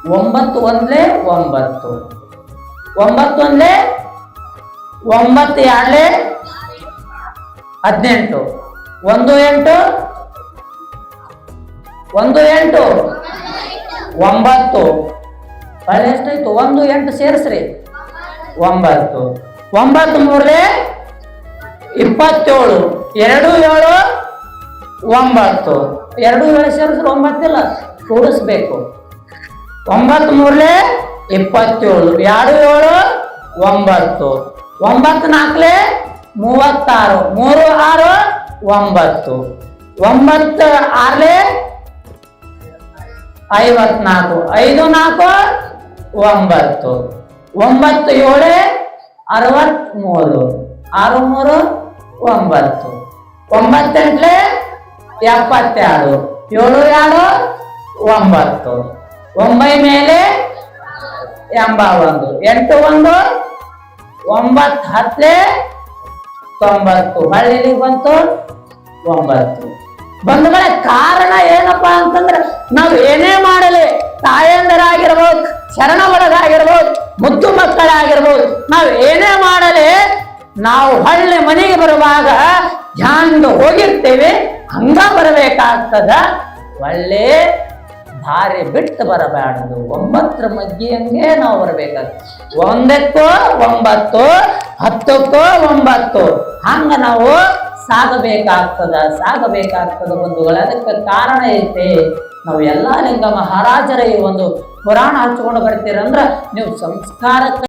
9 ಒಂದ್ಲೆ 9, 9 ಒಂದ್ಲೆ 9 ಎರಡ್ಲೆ 18, 1 8 1 8 9. ಹೊಳ್ಳಿ ಎಷ್ಟಾಯ್ತು? 1 8 ಸೇರಿಸ್ರಿ 9. 9 ಮೂರ್ಲೆ 27, 2 7 9. 2 7 ಸೇರಿಸ್ರೆ 9 ಇಲ್ಲ, ಕೂಡಿಸ್ಬೇಕು. 9 ಮೂರ್ಲೆ 27, 2 7 9, 9 ನಾಲ್ಕಲೆ 36, 3 6 9, 9 ಆರ್ಲೆ 54, 5 4 9, 9 7 63, 6 3 9, 9 8 72, 7 2 9, 9 ಮೇಲೆ 81, 8 1 9 10 90. ಹಳ್ಳಿಲಿ ಬಂತು 9. ಬಂಧುಗಳ ಕಾರಣ ಏನಪ್ಪಾ ಅಂತಂದ್ರೆ, ನಾವು ಏನೇ ಮಾಡಲಿ, ತಾಯಂದರಾಗಿರ್ಬೋದು, ಶರಣ ಒಳಗಾಗಿರ್ಬೋದು, ಮುದ್ದು ಮಕ್ಕಳಾಗಿರ್ಬೋದು, ನಾವು ಏನೇ ಮಾಡಲಿ, ನಾವು ಹಳ್ಳಿ ಮನೆಗೆ ಬರುವಾಗ ಧ್ಯಾನದ ಹೋಗಿರ್ತೇವೆ, ಹಂಗ ಬರಬೇಕಾಗ್ತದ. ಒಳ್ಳೆ ದಾರಿ ಬಿಟ್ಟು ಬರಬಾರದು. 9 ಮಧ್ಯಂಗೆ ನಾವು ಬರ್ಬೇಕಾಗ್ತದೆ. 1ಕ್ಕೂ 9, 10ಕ್ಕೂ 9 ಹಂಗ ನಾವು ಸಾಗಬೇಕಾಗ್ತದ ಬಂಧುಗಳ. ಅದಕ್ಕೆ ಕಾರಣ ಐತೆ. ನಾವು ಎಲ್ಲಾ ಲಿಂಗ ಮಹಾರಾಜರ ಈ ಒಂದು ಪುರಾಣ ಹಚ್ಕೊಂಡು ಬರ್ತೀರಂದ್ರ ನೀವು ಸಂಸ್ಕಾರ